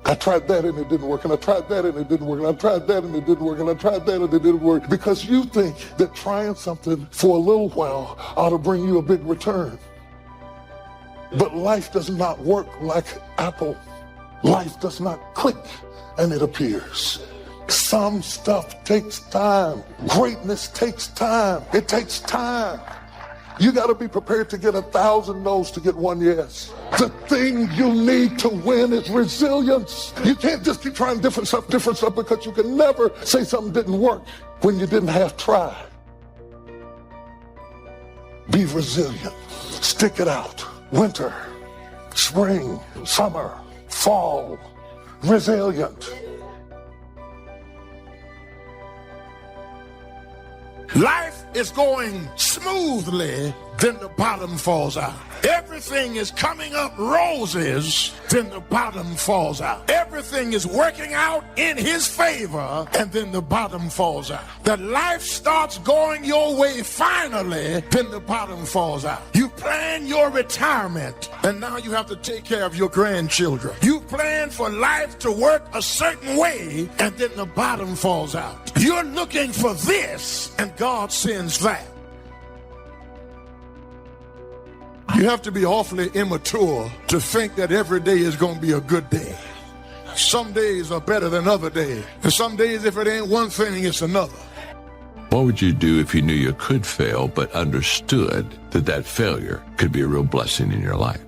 I tried that and it didn't work, and I tried that and it didn't work, and I tried that and it didn't work, and I tried that and it didn't work. Because you think that trying something for a little while ought to bring you a big return. But life does not work like Apple. Life does not click and it appears. Some stuff takes time. Greatness takes time. It takes time. You got to be prepared to get 1,000 no's to get one yes. The thing you need to win is resilience. You can't just keep trying different stuff, because you can never say something didn't work when you didn't half try. Be resilient. Stick it out. Winter, spring, summer, fall. Resilient. Life is going smoothly, then the bottom falls out. Everything is coming up roses, then the bottom falls out. Everything is working out in his favor, and then the bottom falls out. That life starts going your way finally, then the bottom falls out. You plan your retirement, and now you have to take care of your grandchildren. You plan for life to work a certain way, and then the bottom falls out. You're looking for this, and God sends that. You have to be awfully immature to think that every day is going to be a good day. Some days are better than other days. And some days, if it ain't one thing, it's another. What would you do if you knew you could fail, but understood that that failure could be a real blessing in your life?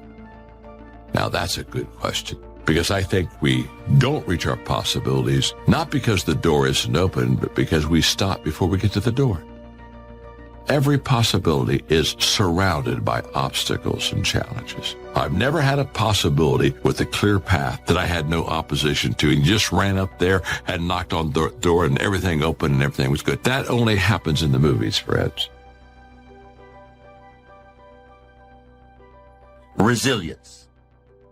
Now, that's a good question, because I think we don't reach our possibilities, not because the door isn't open, but because we stop before we get to the door. Every possibility is surrounded by obstacles and challenges. I've never had a possibility with a clear path that I had no opposition to and just ran up there and knocked on the door and everything opened and everything was good. That only happens in the movies, friends. Resilience.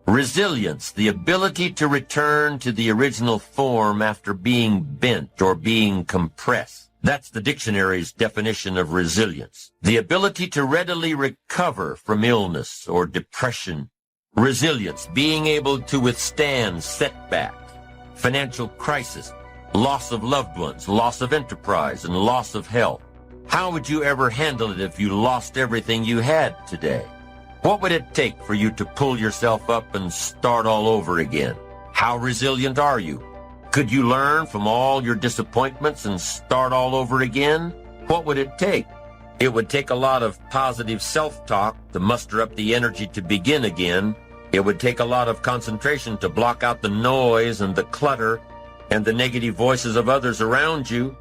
Resilience, the ability to return to the original form after being bent or being compressed. That's the dictionary's definition of resilience. The ability to readily recover from illness or depression. Resilience, being able to withstand setbacks, financial crisis, loss of loved ones, loss of enterprise, and loss of health. How would you ever handle it if you lost everything you had today? What would it take for you to pull yourself up and start all over again? How resilient are you? Could you learn from all your disappointments and start all over again? What would it take? It would take a lot of positive self-talk to muster up the energy to begin again. It would take a lot of concentration to block out the noise and the clutter and the negative voices of others around you.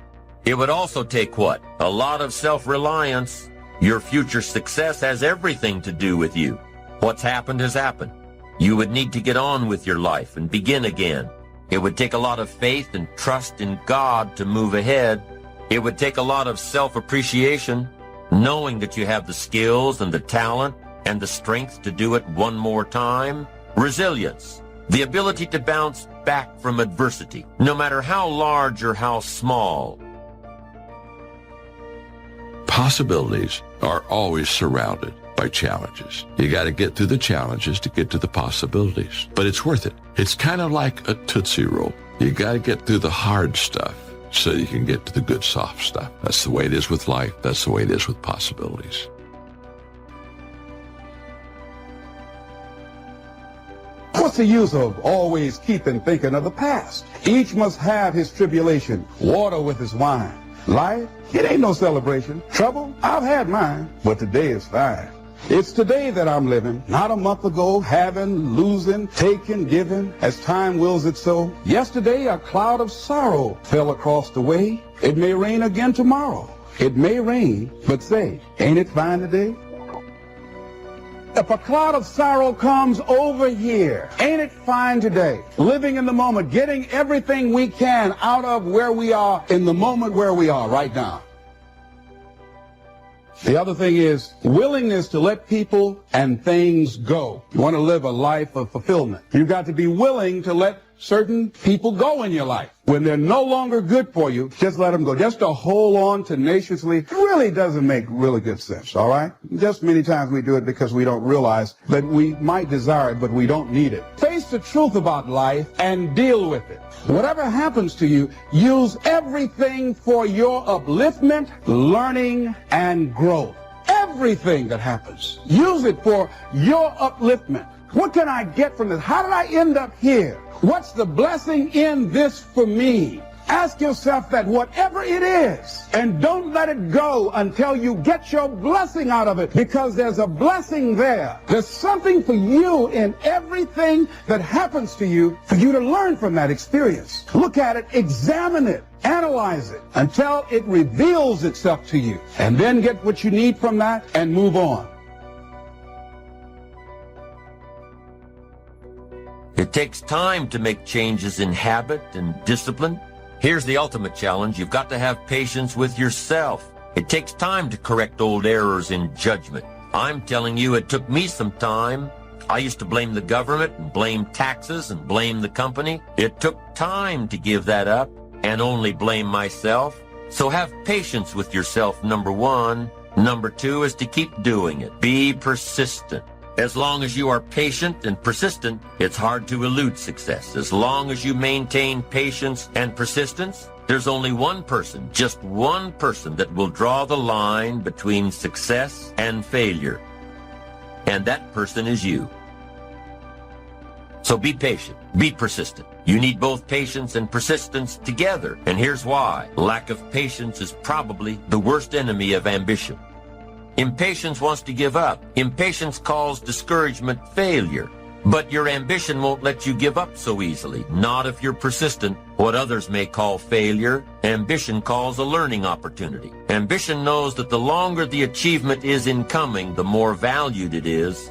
It would also take what? A lot of self-reliance. Your future success has everything to do with you. What's happened has happened. You would need to get on with your life and begin again. It would take a lot of faith and trust in God to move ahead. It would take a lot of self-appreciation, knowing that you have the skills and the talent and the strength to do it one more time. Resilience, the ability to bounce back from adversity, no matter how large or how small. Possibilities are always surrounded by challenges. You got to get through the challenges to get to the possibilities, but it's worth it. It's kind of like a Tootsie Roll. You got to get through the hard stuff so you can get to the good soft stuff. That's the way it is with life. That's the way it is with possibilities. What's the use of always keeping thinking of the past? Each must have his tribulation, water with his wine. Life, it ain't no celebration. Trouble, I've had mine, but today is fine. It's today that I'm living, not a month ago, having, losing, taking, giving, as time wills it so. Yesterday, a cloud of sorrow fell across the way. It may rain again tomorrow. It may rain, but say, ain't it fine today? If a cloud of sorrow comes over here, ain't it fine today? Living in the moment, getting everything we can out of where we are in the moment where we are right now. The other thing is willingness to let people and things go. You want to live a life of fulfillment. You've got to be willing to let certain people go in your life. when they're no longer good for you, just let them go. Just to hold on tenaciously really doesn't make really good sense, all right? Just many times we do it because we don't realize that we might desire it, but we don't need it. Face the truth about life and deal with it. Whatever happens to you, use everything for your upliftment, learning, and growth. Everything that happens, use it for your upliftment. What can I get from this? How did I end up here? What's the blessing in this for me? Ask yourself that, whatever it is, and don't let it go until you get your blessing out of it, because there's a blessing there. There's something for you in everything that happens to you for you to learn from that experience. Look at it, examine it, analyze it until it reveals itself to you, and then get what you need from that and move on. It takes time to make changes in habit and discipline. Here's the ultimate challenge. You've got to have patience with yourself. It takes time to correct old errors in judgment. I'm telling you, it took me some time. I used to blame the government and blame taxes and blame the company. It took time to give that up and only blame myself. So have patience with yourself, number one. Number two is to keep doing it. Be persistent. As long as you are patient and persistent, it's hard to elude success. As long as you maintain patience and persistence, there's only one person, just one person, that will draw the line between success and failure. And that person is you. So be patient, be persistent. You need both patience and persistence together. And here's why. Lack of patience is probably the worst enemy of ambition. Impatience wants to give up. Impatience calls discouragement failure. But your ambition won't let you give up so easily, not if you're persistent. What others may call failure, ambition calls a learning opportunity. Ambition knows that the longer the achievement is in coming, the more valued it is.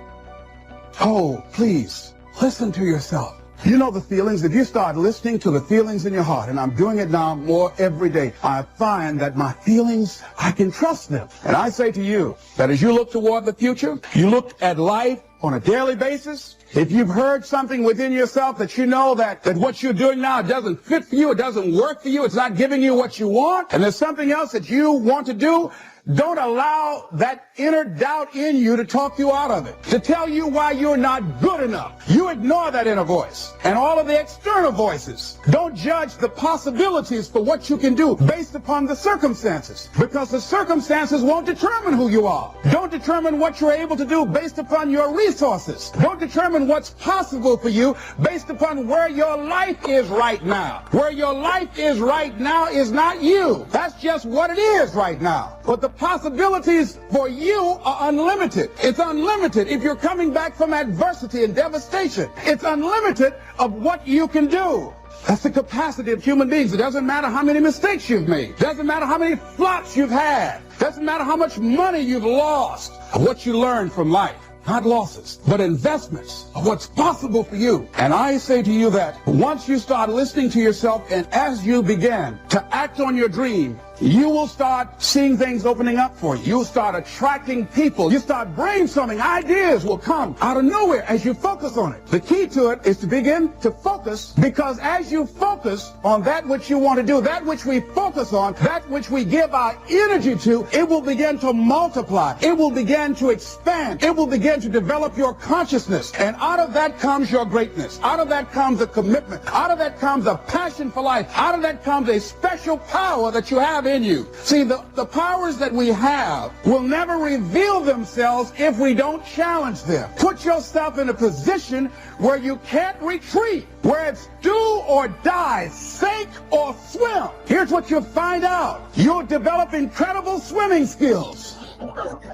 Oh, please, listen to yourself. You know the feelings. If you start listening to the feelings in your heart, and I'm doing it now more every day, I find that my feelings, I can trust them. And I say to you that as you look toward the future, you look at life on a daily basis. If you've heard something within yourself that you know that what you're doing now doesn't fit for you, it doesn't work for you, it's not giving you what you want, and there's something else that you want to do, don't allow that inner doubt in you to talk you out of it, to tell you why you're not good enough. You ignore that inner voice and all of the external voices. Don't judge the possibilities for what you can do based upon the circumstances, because the circumstances won't determine who you are. Don't determine what you're able to do based upon your resources. Don't determine what's possible for you based upon where your life is right now. Where your life is right now is not you. That's just what it is right now. But the possibilities for you are unlimited. It's unlimited if you're coming back from adversity and devastation. It's unlimited of what you can do. That's the capacity of human beings. It doesn't matter how many mistakes you've made. It doesn't matter how many flops you've had. It doesn't matter how much money you've lost. What you learn from life. Not losses, but investments of what's possible for you. And I say to you that once you start listening to yourself, and as you begin to act on your dream, you will start seeing things opening up for you. You'll start attracting people. You start brainstorming. Ideas will come out of nowhere as you focus on it. The key to it is to begin to focus, because as you focus on that which you want to do, that which we focus on, that which we give our energy to, it will begin to multiply. It will begin to expand. It will begin to develop your consciousness. And out of that comes your greatness. Out of that comes a commitment. Out of that comes a passion for life. Out of that comes a special power that you have in you. See, the powers that we have will never reveal themselves if we don't challenge them. Put yourself in a position where you can't retreat, where it's do or die, sink or swim. Here's what you'll find out. You'll develop incredible swimming skills.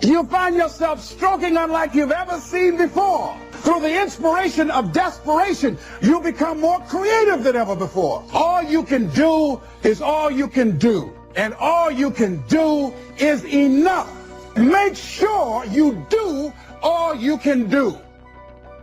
You'll find yourself stroking unlike you've ever seen before. Through the inspiration of desperation, you'll become more creative than ever before. All you can do is all you can do. And all you can do is enough. Make sure you do all you can do.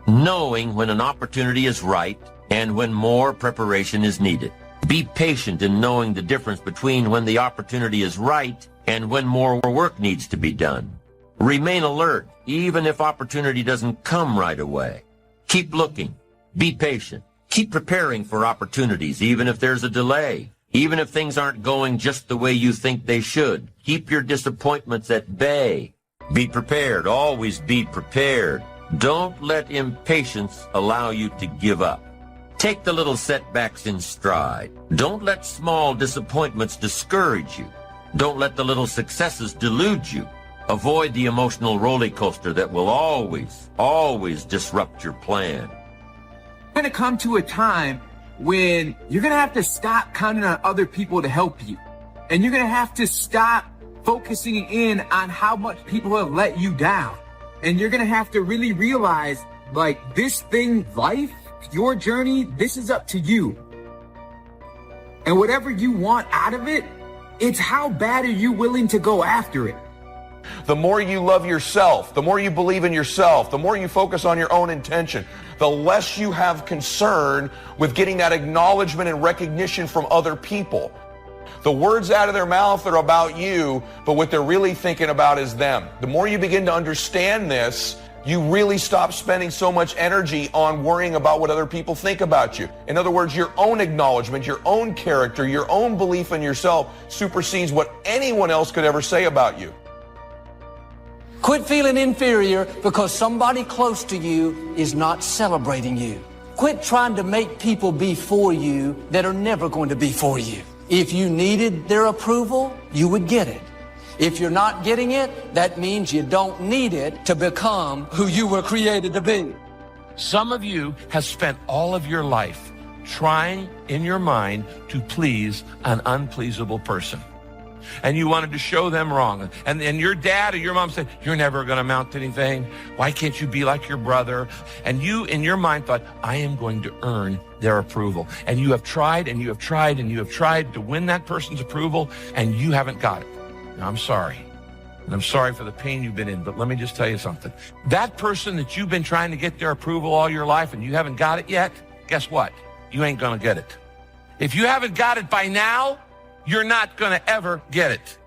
Knowing when an opportunity is right and when more preparation is needed. Be patient in knowing the difference between when the opportunity is right and when more work needs to be done. Remain alert, even if opportunity doesn't come right away. Keep looking. Be patient. Keep Keep preparing for opportunities, even if there's a delay. Even if things aren't going just the way you think they should. Keep your disappointments at bay. Be prepared. Always be prepared. Don't let impatience allow you to give up. Take the little setbacks in stride. Don't let small disappointments discourage you. Don't let the little successes delude you. Avoid the emotional roller coaster that will always disrupt your plan. You're going to come to a time when you're going to have to stop counting on other people to help you. And you're going to have to stop focusing in on how much people have let you down. And you're going to have to really realize, like, this thing, life, your journey, this is up to you. And whatever you want out of it, it's how bad are you willing to go after it. The more you love yourself, the more you believe in yourself, the more you focus on your own intention, the less you have concern with getting that acknowledgement and recognition from other people. The words out of their mouth are about you, but what they're really thinking about is them. The more you begin to understand this, you really stop spending so much energy on worrying about what other people think about you. In other words, your own acknowledgement, your own character, your own belief in yourself supersedes what anyone else could ever say about you. Quit feeling inferior because somebody close to you is not celebrating you. Quit trying to make people be for you that are never going to be for you. If you needed their approval, you would get it. If you're not getting it, that means you don't need it to become who you were created to be. Some of you have spent all of your life trying in your mind to please an unpleasable person. And you wanted to show them wrong. And your dad or your mom said, you're never going to amount to anything. Why can't you be like your brother? And you, in your mind, thought, I am going to earn their approval. And you have tried and you have tried and you have tried to win that person's approval, and you haven't got it. Now, I'm sorry. And I'm sorry for the pain you've been in, but let me just tell you something. That person that you've been trying to get their approval all your life and you haven't got it yet, guess what? You ain't going to get it. If you haven't got it by now, you're not going to ever get it.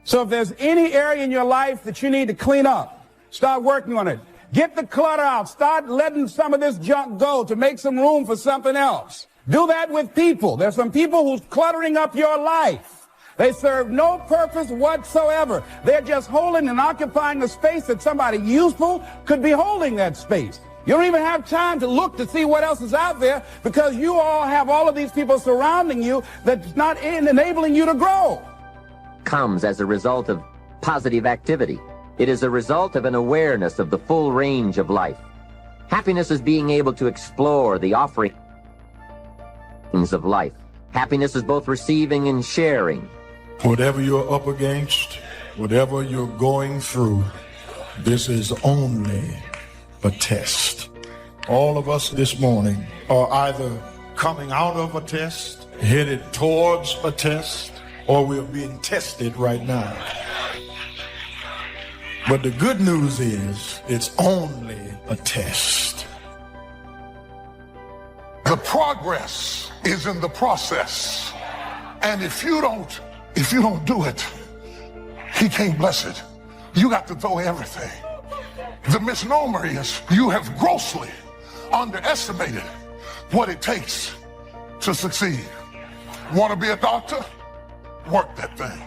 So if there's any area in your life that you need to clean up, start working on it. Get the clutter out. Start letting some of this junk go to make some room for something else. Do that with people. There's some people who's cluttering up your life. They serve no purpose whatsoever. They're just holding and occupying a space that somebody useful could be holding that space. You don't even have time to look to see what else is out there because you all have all of these people surrounding you that's not enabling you to grow. Comes as a result of positive activity. It is a result of an awareness of the full range of life. Happiness is being able to explore the offerings of life. Happiness is both receiving and sharing. Whatever you're up against, whatever you're going through, this is only a test. All of us this morning are either coming out of a test, headed towards a test, or we're being tested right now. But the good news is it's only a test. The progress is in the process. And if you don't do it, he can't bless it. You got to throw everything. The misnomer is you have grossly underestimated what it takes to succeed. Want to be a doctor? Work that thing.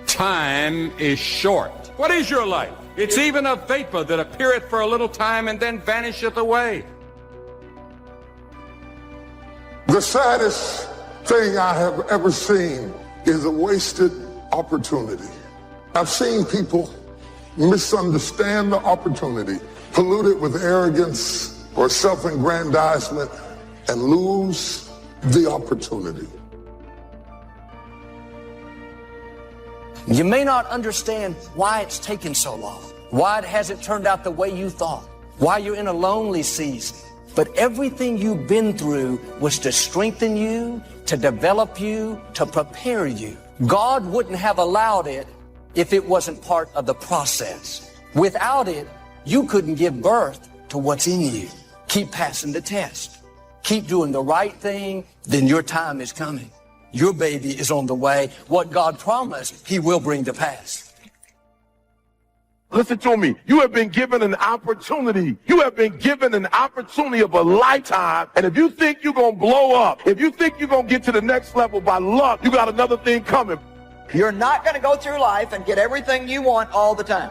Time is short. What is your life? It's even a vapor that appeareth for a little time and then vanisheth away. The saddest thing I have ever seen is a wasted opportunity. I've seen people misunderstand the opportunity, pollute it with arrogance or self-aggrandizement, and lose the opportunity. You may not understand why it's taken so long, why it hasn't turned out the way you thought, why you're in a lonely season. But everything you've been through was to strengthen you, to develop you, to prepare you. God wouldn't have allowed it if it wasn't part of the process. Without it, you couldn't give birth to what's in you. Keep passing the test. Keep doing the right thing, then your time is coming. Your baby is on the way. What God promised, He will bring to pass. Listen to me. You have been given an opportunity. You have been given an opportunity of a lifetime. And if you think you're going to blow up, if you think you're going to get to the next level by luck, you got another thing coming. You're not going to go through life and get everything you want all the time.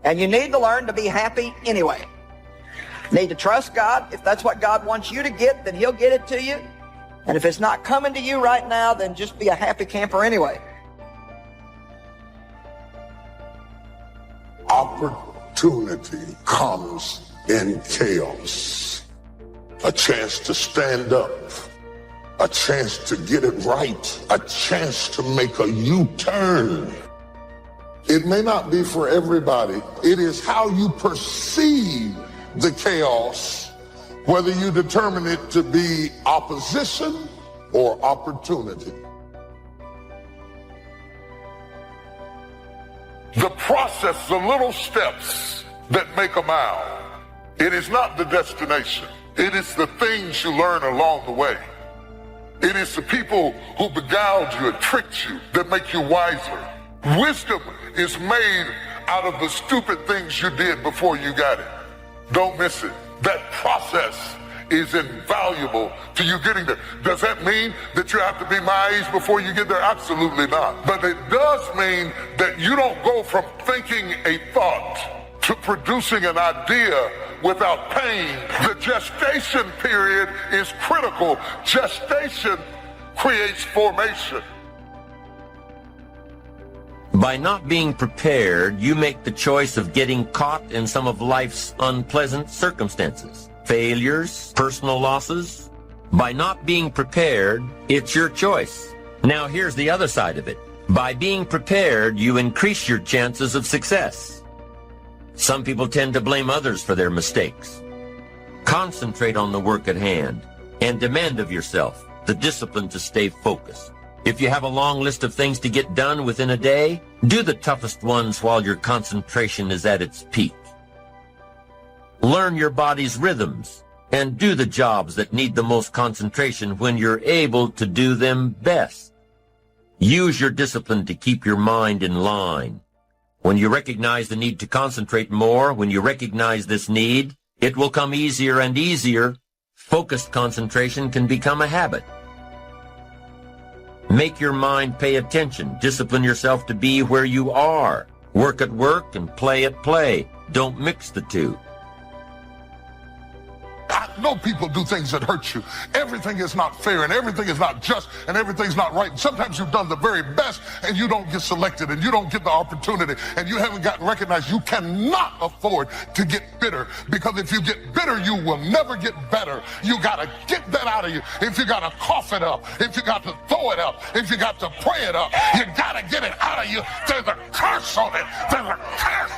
And you need to learn to be happy anyway. Need to trust God. If that's what God wants you to get, then He'll get it to you. And if it's not coming to you right now, then just be a happy camper anyway. Opportunity comes in chaos. A chance to stand up. A chance to get it right. A chance to make a U-turn. It may not be for everybody. It is how you perceive the chaos, whether you determine it to be opposition or opportunity. The process, the little steps that make a mile. It is not the destination. It is the things you learn along the way. It is the people who beguiled you and tricked you that make you wiser. Wisdom is made out of the stupid things you did before you got it. Don't miss it. That process is invaluable to you getting there. Does that mean that you have to be my age before you get there? Absolutely not. But it does mean that you don't go from thinking a thought to producing an idea without pain. The gestation period is critical. Gestation creates formation. By not being prepared, you make the choice of getting caught in some of life's unpleasant circumstances. Failures, personal losses. By not being prepared, it's your choice. Now here's the other side of it. By being prepared, you increase your chances of success. Some people tend to blame others for their mistakes. Concentrate on the work at hand and demand of yourself the discipline to stay focused. If you have a long list of things to get done within a day, do the toughest ones while your concentration is at its peak. Learn your body's rhythms and do the jobs that need the most concentration when you're able to do them best. Use your discipline to keep your mind in line. When you recognize the need to concentrate more, when you recognize this need, it will come easier and easier. Focused concentration can become a habit. Make your mind pay attention. Discipline yourself to be where you are. Work at work and play at play. Don't mix the two. I know people do things that hurt you. Everything is not fair and everything is not just and everything's not right. And sometimes you've done the very best and you don't get selected and you don't get the opportunity and you haven't gotten recognized. You cannot afford to get bitter, because if you get bitter, you will never get better. You got to get that out of you. If you got to cough it up, if you got to throw it up, if you got to pray it up, you got to get it out of you. There's a curse on it. There's a curse.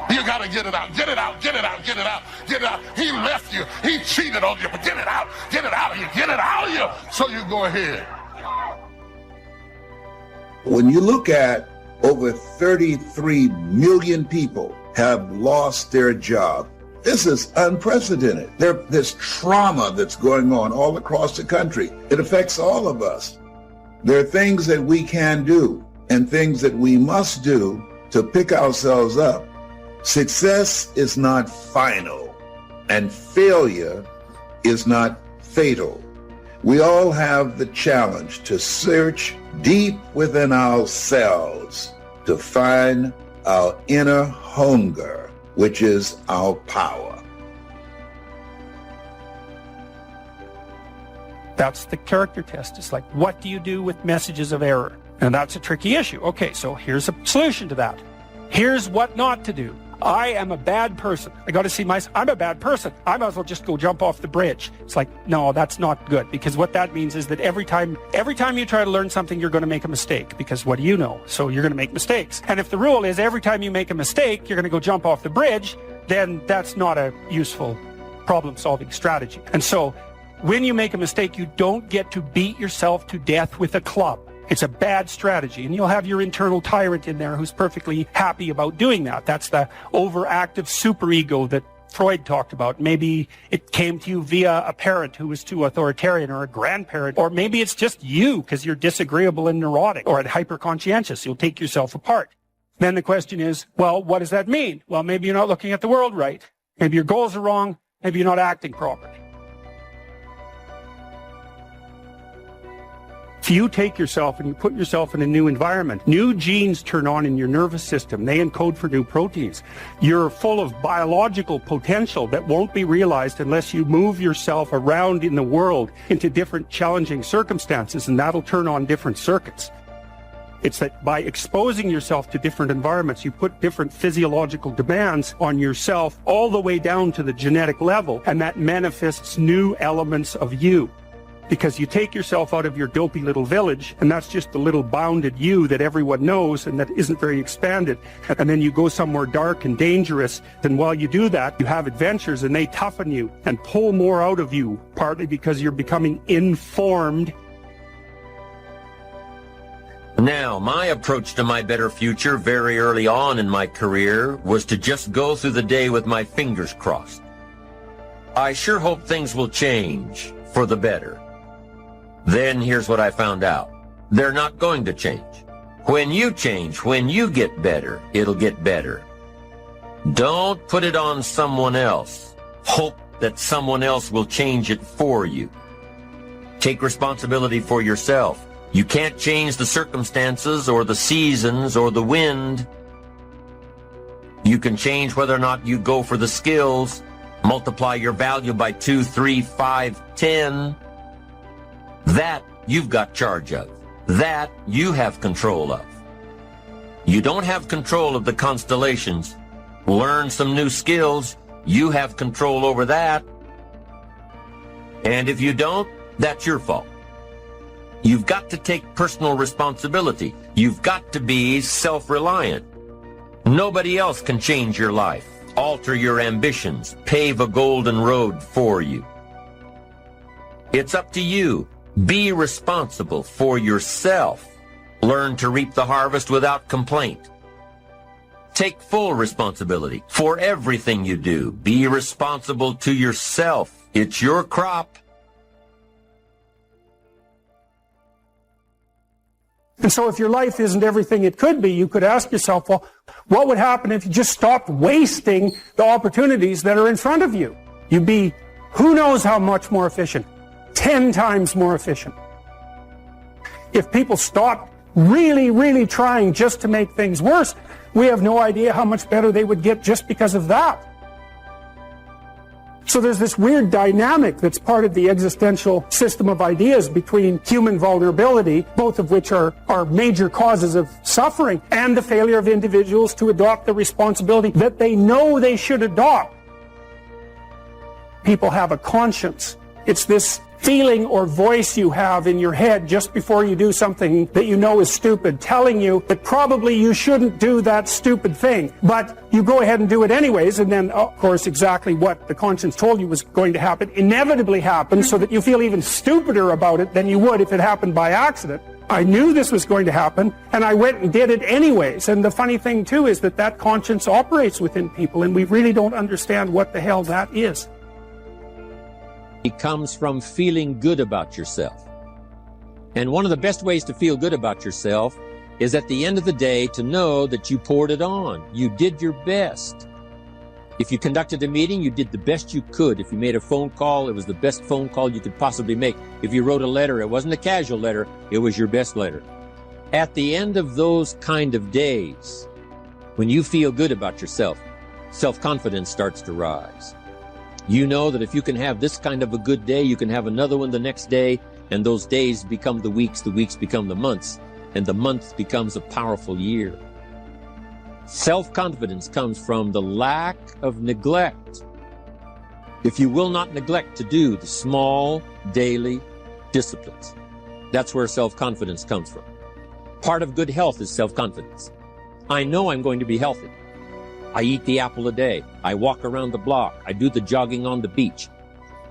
You got to get it out. Get it out. Get it out. Get it out. Get it out. He left you. He cheated on you, but get it out. Get it out of you. Get it out of you. So you go ahead. When you look at over 33 million people have lost their job, this is unprecedented. There's trauma that's going on all across the country. It affects all of us. There are things that we can do and things that we must do to pick ourselves up. Success is not final, and failure is not fatal. We all have the challenge to search deep within ourselves to find our inner hunger, which is our power. That's the character test. It's like, what do you do with messages of error? And that's a tricky issue. Okay, so here's a solution to that. Here's what not to do. I am a bad person. I got to see myself. I'm a bad person. I might as well just go jump off the bridge. It's like, no, that's not good, because what that means is that every time you try to learn something, you're going to make a mistake, because what do you know? So you're going to make mistakes. And if the rule is every time you make a mistake, you're going to go jump off the bridge, then that's not a useful problem-solving strategy. And so when you make a mistake, you don't get to beat yourself to death with a club. It's a bad strategy, and you'll have your internal tyrant in there who's perfectly happy about doing that. That's the overactive superego that Freud talked about. Maybe it came to you via a parent who was too authoritarian, or a grandparent, or maybe it's just you because you're disagreeable and neurotic or hyper-conscientious. You'll take yourself apart. Then the question is, well, what does that mean? Well, maybe you're not looking at the world right. Maybe your goals are wrong. Maybe you're not acting properly. If you take yourself and you put yourself in a new environment, new genes turn on in your nervous system. They encode for new proteins. You're full of biological potential that won't be realized unless you move yourself around in the world into different challenging circumstances, and that'll turn on different circuits. It's that by exposing yourself to different environments, you put different physiological demands on yourself all the way down to the genetic level, and that manifests new elements of you. Because you take yourself out of your dopey little village, and that's just the little bounded you that everyone knows and that isn't very expanded. And then you go somewhere dark and dangerous, and while you do that, you have adventures and they toughen you and pull more out of you, partly because you're becoming informed. Now, my approach to my better future very early on in my career was to just go through the day with my fingers crossed. I sure hope things will change for the better. Then here's what I found out. They're not going to change. When you change, when you get better, it'll get better. Don't put it on someone else. Hope that someone else will change it for you. Take responsibility for yourself. You can't change the circumstances or the seasons or the wind. You can change whether or not you go for the skills, multiply your value by 2, 3, 5, 10. That you've got charge of. That you have control of. You don't have control of the constellations. Learn some new skills. You have control over that. And if you don't, that's your fault. You've got to take personal responsibility. You've got to be self-reliant. Nobody else can change your life, alter your ambitions, pave a golden road for you. It's up to you. Be responsible for yourself. Learn to reap the harvest without complaint. Take full responsibility for everything you do. Be responsible to yourself. It's your crop. And so if your life isn't everything it could be, you could ask yourself, well, what would happen if you just stopped wasting the opportunities that are in front of you? You'd be who knows how much more efficient. 10 times more efficient. If people stop really trying just to make things worse, we have no idea how much better they would get just because of that. So there's this weird dynamic that's part of the existential system of ideas between human vulnerability, both of which are major causes of suffering, and the failure of individuals to adopt the responsibility that they know they should adopt. People have a conscience. It's this feeling or voice you have in your head just before you do something that you know is stupid, telling you that probably you shouldn't do that stupid thing, but you go ahead and do it anyways, and then, of course, exactly what the conscience told you was going to happen inevitably happens, so that you feel even stupider about it than you would if it happened by accident. I knew this was going to happen, and I went and did it anyways. And the funny thing, too, is that conscience operates within people, and we really don't understand what the hell that is. It comes from feeling good about yourself. And one of the best ways to feel good about yourself is at the end of the day to know that you poured it on. You did your best. If you conducted a meeting, you did the best you could. If you made a phone call, it was the best phone call you could possibly make. If you wrote a letter, it wasn't a casual letter, it was your best letter. At the end of those kind of days, when you feel good about yourself, self-confidence starts to rise. You know that if you can have this kind of a good day, you can have another one the next day, and those days become the weeks become the months, and the month becomes a powerful year. Self-confidence comes from the lack of neglect. If you will not neglect to do the small, daily disciplines, that's where self-confidence comes from. Part of good health is self-confidence. I know I'm going to be healthy. I eat the apple a day. I walk around the block. I do the jogging on the beach.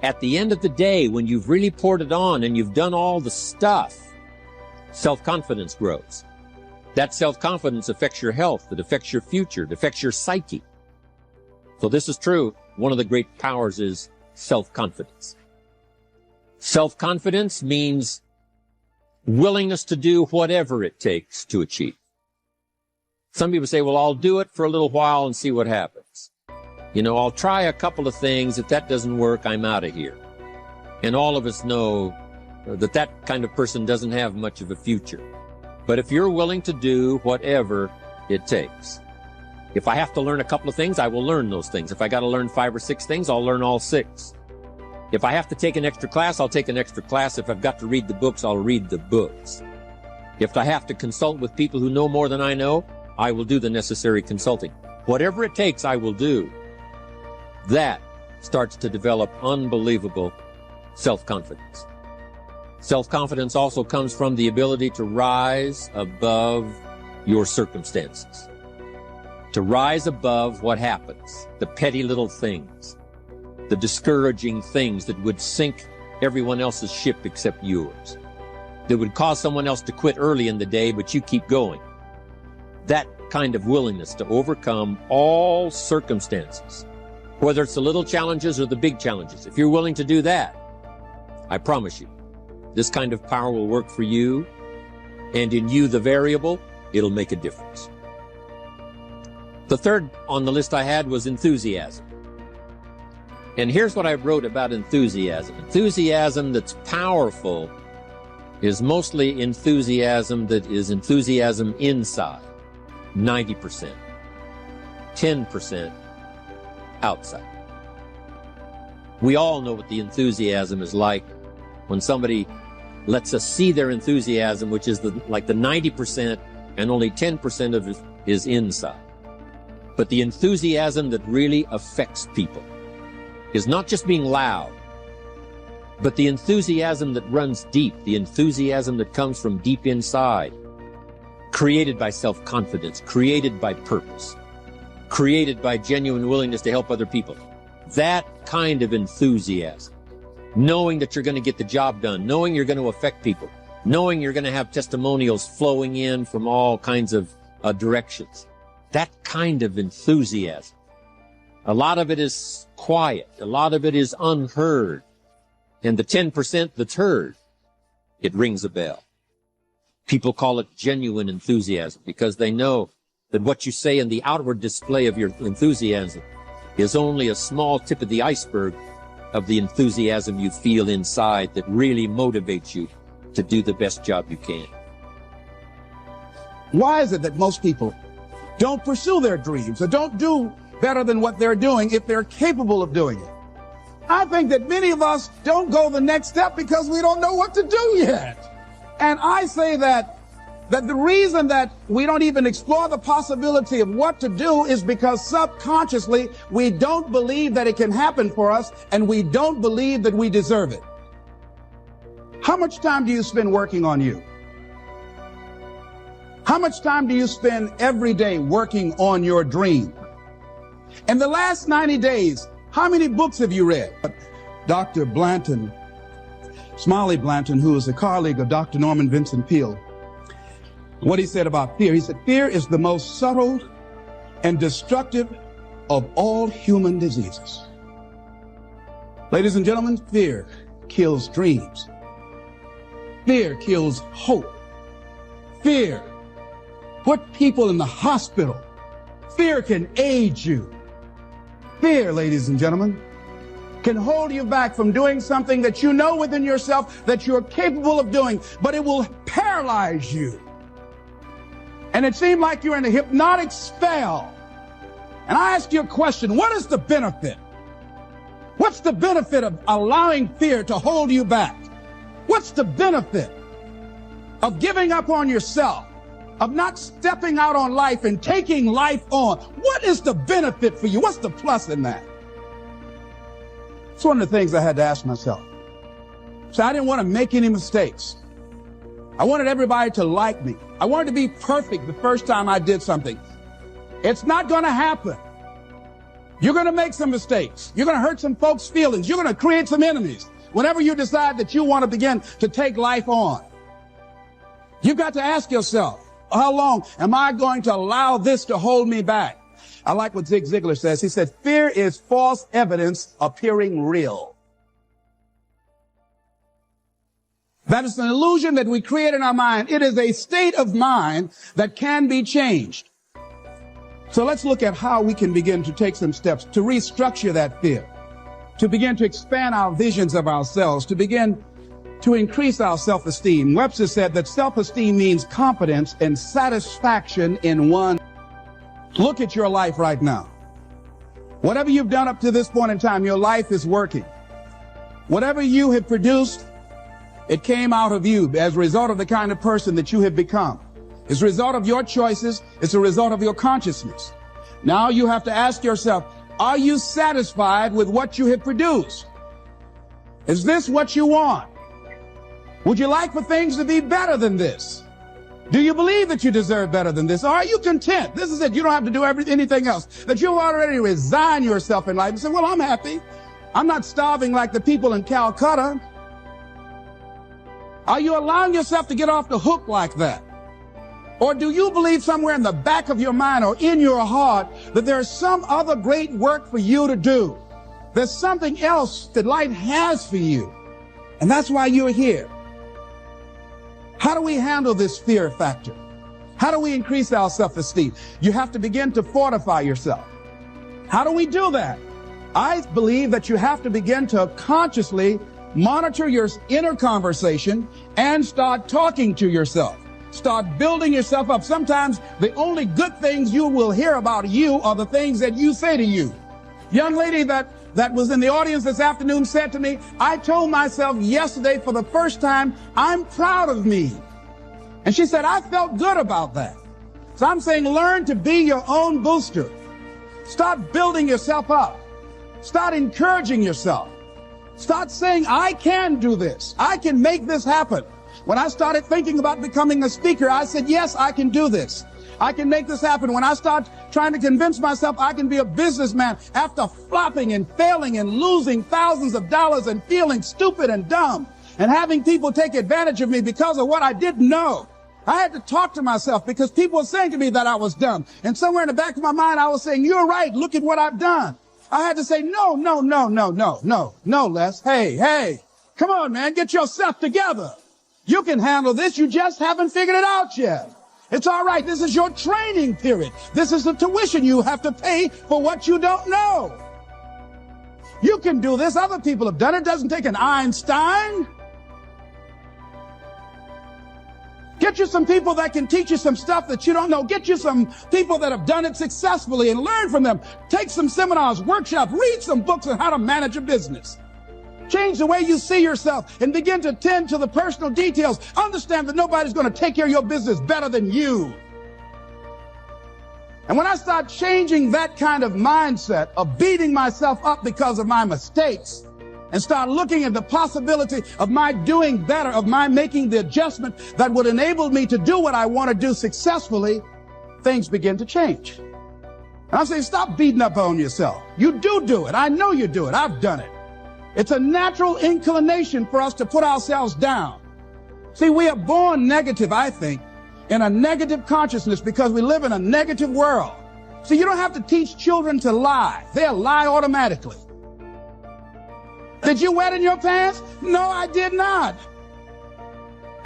At the end of the day, when you've really poured it on and you've done all the stuff, self-confidence grows. That self-confidence affects your health. It affects your future. It affects your psyche. So this is true. One of the great powers is self-confidence. Self-confidence means willingness to do whatever it takes to achieve. Some people say, well, I'll do it for a little while and see what happens. You know, I'll try a couple of things. If that doesn't work, I'm out of here. And all of us know that that kind of person doesn't have much of a future. But if you're willing to do whatever it takes, if I have to learn a couple of things, I will learn those things. If I got to learn 5 or 6 things, I'll learn all 6. If I have to take an extra class, I'll take an extra class. If I've got to read the books, I'll read the books. If I have to consult with people who know more than I know, I will do the necessary consulting. Whatever it takes, I will do. That starts to develop unbelievable self-confidence. Self-confidence also comes from the ability to rise above your circumstances. To rise above what happens, the petty little things, the discouraging things that would sink everyone else's ship except yours, that would cause someone else to quit early in the day, but you keep going. That kind of willingness to overcome all circumstances, whether it's the little challenges or the big challenges. If you're willing to do that, I promise you, this kind of power will work for you, and in you, the variable, it'll make a difference. The third on the list I had was enthusiasm. And here's what I wrote about enthusiasm. Enthusiasm that's powerful is mostly enthusiasm that is enthusiasm inside, 90%, 10% outside. We all know what the enthusiasm is like when somebody lets us see their enthusiasm, which is like the 90%, and only 10% of it is inside. But the enthusiasm that really affects people is not just being loud, but the enthusiasm that runs deep, the enthusiasm that comes from deep inside, created by self-confidence, created by purpose, created by genuine willingness to help other people. That kind of enthusiasm, knowing that you're going to get the job done, knowing you're going to affect people, knowing you're going to have testimonials flowing in from all kinds of directions. That kind of enthusiasm. A lot of it is quiet. A lot of it is unheard. And the 10% that's heard, it rings a bell. People call it genuine enthusiasm because they know that what you say in the outward display of your enthusiasm is only a small tip of the iceberg of the enthusiasm you feel inside that really motivates you to do the best job you can. Why is it that most people don't pursue their dreams or don't do better than what they're doing if they're capable of doing it? I think that many of us don't go the next step because we don't know what to do yet. And I say that the reason that we don't even explore the possibility of what to do is because subconsciously we don't believe that it can happen for us, and we don't believe that we deserve it. How much time do you spend working on you? How much time do you spend every day working on your dream? In the last 90 days, how many books have you read? Dr. Blanton, Smiley Blanton, who is a colleague of Dr. Norman Vincent Peale, what he said about fear. He said, fear is the most subtle and destructive of all human diseases. Ladies and gentlemen, fear kills dreams. Fear kills hope. Fear put people in the hospital. Fear can age you. Fear, ladies and gentlemen, can hold you back from doing something that you know within yourself that you're capable of doing, but it will paralyze you. And it seemed like you're in a hypnotic spell. And I ask you a question, what is the benefit? What's the benefit of allowing fear to hold you back? What's the benefit of giving up on yourself, of not stepping out on life and taking life on? What is the benefit for you? What's the plus in that? It's one of the things I had to ask myself. So I didn't want to make any mistakes. I wanted everybody to like me. I wanted to be perfect the first time I did something. It's not going to happen. You're going to make some mistakes. You're going to hurt some folks' feelings. You're going to create some enemies whenever you decide that you want to begin to take life on. You've got to ask yourself, how long am I going to allow this to hold me back? I like what Zig Ziglar says. He said, fear is false evidence appearing real. That is an illusion that we create in our mind. It is a state of mind that can be changed. So let's look at how we can begin to take some steps to restructure that fear, to begin to expand our visions of ourselves, to begin to increase our self-esteem. Webster said that self-esteem means confidence and satisfaction in one. Look at your life right now. Whatever you've done up to this point in time, your life is working. Whatever you have produced, it came out of you as a result of the kind of person that you have become. It's a result of your choices. It's a result of your consciousness. Now you have to ask yourself, are you satisfied with what you have produced? Is this what you want? Would you like for things to be better than this? Do you believe that you deserve better than this? Or are you content? This is it. You don't have to do anything else. That you've already resigned yourself in life and say, well, I'm happy. I'm not starving like the people in Calcutta. Are you allowing yourself to get off the hook like that? Or do you believe somewhere in the back of your mind or in your heart that there's some other great work for you to do? There's something else that life has for you. And that's why you're here. How do we handle this fear factor? How do we increase our self-esteem? You have to begin to fortify yourself. How do we do that? I believe that you have to begin to consciously monitor your inner conversation and start talking to yourself. Start building yourself up. Sometimes the only good things you will hear about you are the things that you say to you. Young lady that was in the audience this afternoon said to me, I told myself yesterday for the first time, I'm proud of me. And she said, I felt good about that. So I'm saying learn to be your own booster. Start building yourself up. Start encouraging yourself. Start saying, I can do this. I can make this happen. When I started thinking about becoming a speaker, I said, yes, I can do this. I can make this happen. When I start trying to convince myself I can be a businessman after flopping and failing and losing thousands of dollars and feeling stupid and dumb and having people take advantage of me because of what I didn't know. I had to talk to myself because people were saying to me that I was dumb. And somewhere in the back of my mind, I was saying, you're right. Look at what I've done. I had to say, no, Les. Hey, come on, man. Get yourself together. You can handle this. You just haven't figured it out yet. It's all right. This is your training period. This is the tuition you have to pay for what you don't know. You can do this. Other people have done it. It doesn't take an Einstein. Get you some people that can teach you some stuff that you don't know. Get you some people that have done it successfully and learn from them. Take some seminars, workshops, read some books on how to manage a business. Change the way you see yourself and begin to tend to the personal details. Understand that nobody's going to take care of your business better than you. And when I start changing that kind of mindset of beating myself up because of my mistakes and start looking at the possibility of my doing better, of my making the adjustment that would enable me to do what I want to do successfully, things begin to change. And I'm saying, stop beating up on yourself. You do it. I know you do it. I've done it. It's a natural inclination for us to put ourselves down. See, we are born negative, I think, in a negative consciousness because we live in a negative world. See, you don't have to teach children to lie. They'll lie automatically. Did you wet in your pants? No, I did not.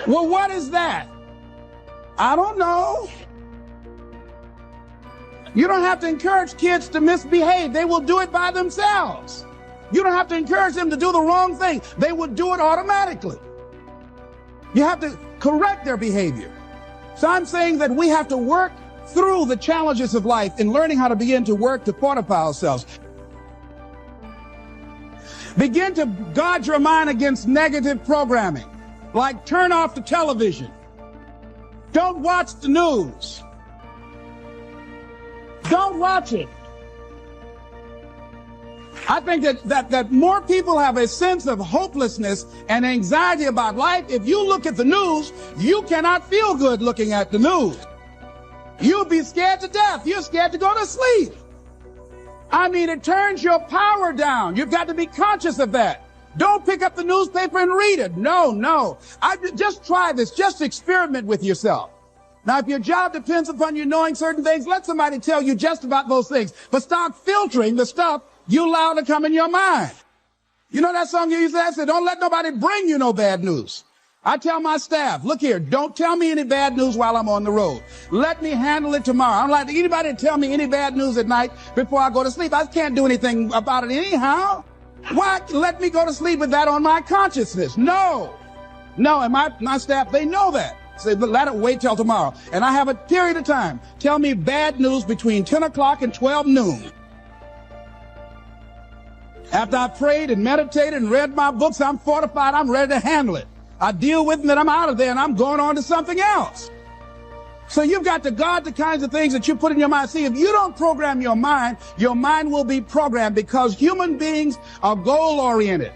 Well, what is that? I don't know. You don't have to encourage kids to misbehave. They will do it by themselves. You don't have to encourage them to do the wrong thing. They will do it automatically. You have to correct their behavior. So I'm saying that we have to work through the challenges of life in learning how to begin to work to fortify ourselves. Begin to guard your mind against negative programming, like turn off the television. Don't watch the news. Don't watch it. I think that more people have a sense of hopelessness and anxiety about life. If you look at the news, you cannot feel good looking at the news. You'll be scared to death. You're scared to go to sleep. I mean, it turns your power down. You've got to be conscious of that. Don't pick up the newspaper and read it. No. Just try this. Just experiment with yourself. Now, if your job depends upon you knowing certain things, let somebody tell you just about those things. But start filtering the stuff you allow to come in your mind. You know that song you used to say, don't let nobody bring you no bad news. I tell my staff, look here, don't tell me any bad news while I'm on the road. Let me handle it tomorrow. I don't like anybody to tell me any bad news at night before I go to sleep. I can't do anything about it anyhow. Why let me go to sleep with that on my consciousness? No. No, and my staff, they know that. Say, let it wait till tomorrow. And I have a period of time. Tell me bad news between 10 o'clock and 12 noon. After I prayed and meditated and read my books, I'm fortified, I'm ready to handle it. I deal with them and I'm out of there and I'm going on to something else. So you've got to guard the kinds of things that you put in your mind. See, if you don't program your mind will be programmed, because human beings are goal-oriented.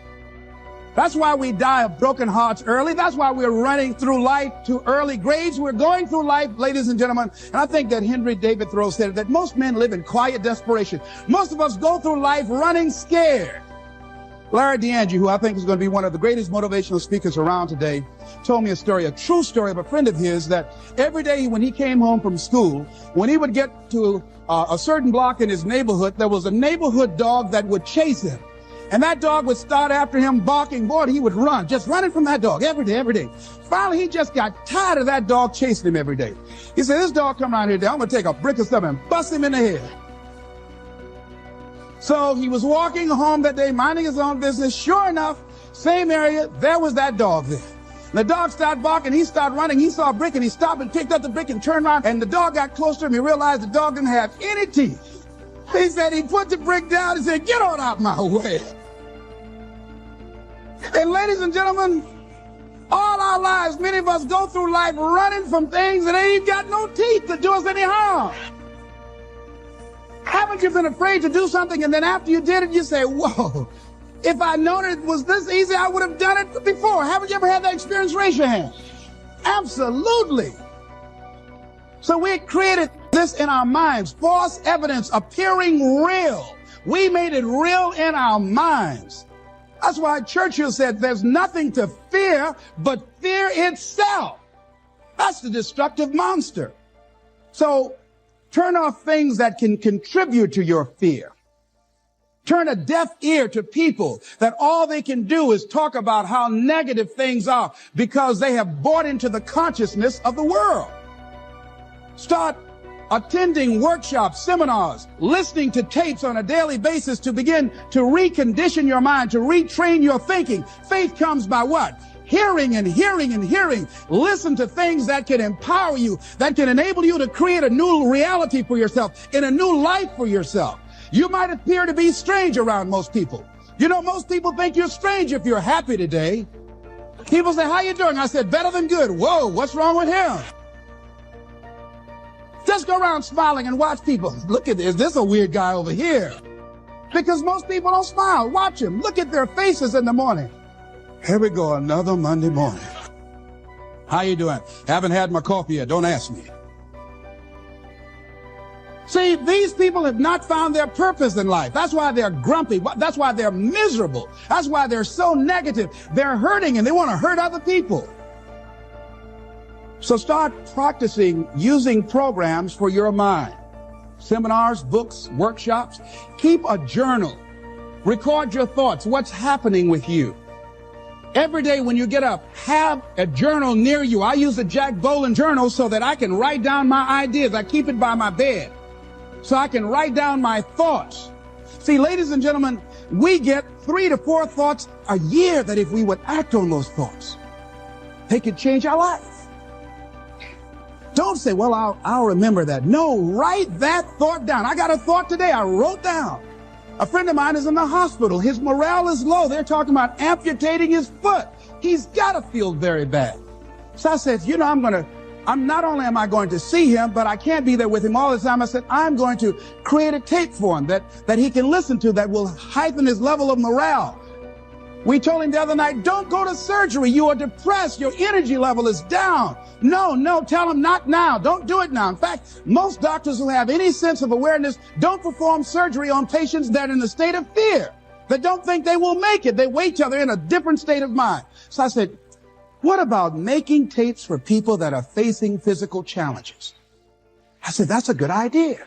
That's why we die of broken hearts early. That's why we're running through life to early graves. We're going through life, ladies and gentlemen. And I think that Henry David Thoreau said that most men live in quiet desperation. Most of us go through life running scared. Larry DeAndre, who I think is going to be one of the greatest motivational speakers around today, told me a story, a true story of a friend of his, that every day when he came home from school, when he would get to a certain block in his neighborhood, there was a neighborhood dog that would chase him. And that dog would start after him barking. Boy, he would run, just running from that dog every day. Finally, he just got tired of that dog chasing him every day. He said, this dog come around here today, I'm going to take a brick or something and bust him in the head. So he was walking home that day, minding his own business. Sure enough, same area, there was that dog there. And the dog started barking, he started running, he saw a brick and he stopped and picked up the brick and turned around, and the dog got close to him. He realized the dog didn't have any teeth. He said he put the brick down and said, get on out my way. And ladies and gentlemen, all our lives, many of us go through life running from things that ain't got no teeth to do us any harm. Haven't you been afraid to do something, and then after you did it, you say, whoa, if I'd known it was this easy, I would have done it before. Haven't you ever had that experience? Raise your hand. Absolutely. So we created this in our minds, false evidence appearing real. We made it real in our minds. That's why Churchill said there's nothing to fear but fear itself. That's the destructive monster. So turn off things that can contribute to your fear. Turn a deaf ear to people that all they can do is talk about how negative things are because they have bought into the consciousness of the world. Start attending workshops, seminars, listening to tapes on a daily basis to begin to recondition your mind, to retrain your thinking. Faith comes by what? Hearing and hearing and hearing. Listen to things that can empower you, that can enable you to create a new reality for yourself, in a new life for yourself. You might appear to be strange around most people. You know, most people think you're strange if you're happy today. People say, how you doing? I said, better than good. Whoa, what's wrong with him? Just go around smiling and watch people. Look at this. Is this a weird guy over here? Because most people don't smile. Watch them. Look at their faces in the morning. Here we go, another Monday morning. How you doing? Haven't had my coffee yet. Don't ask me. See, these people have not found their purpose in life. That's why they're grumpy. That's why they're miserable. That's why they're so negative. They're hurting and they want to hurt other people. So start practicing using programs for your mind. Seminars, books, workshops. Keep a journal. Record your thoughts. What's happening with you? Every day when you get up, have a journal near you. I use a Jack Boland journal so that I can write down my ideas. I keep it by my bed so I can write down my thoughts. See, ladies and gentlemen, we get 3 to 4 thoughts a year that if we would act on those thoughts, they could change our life. Don't say, well, I'll remember that. No, write that thought down. I got a thought today I wrote down. A friend of mine is in the hospital. His morale is low. They're talking about amputating his foot. He's got to feel very bad. So I said, you know, not only am I going to see him, but I can't be there with him all the time. I said, I'm going to create a tape for him that he can listen to that will heighten his level of morale. We told him the other night, don't go to surgery. You are depressed. Your energy level is down. No, tell him not now. Don't do it now. In fact, most doctors who have any sense of awareness don't perform surgery on patients that are in a state of fear, that don't think they will make it. They wait till they're in a different state of mind. So I said, what about making tapes for people that are facing physical challenges? I said, that's a good idea.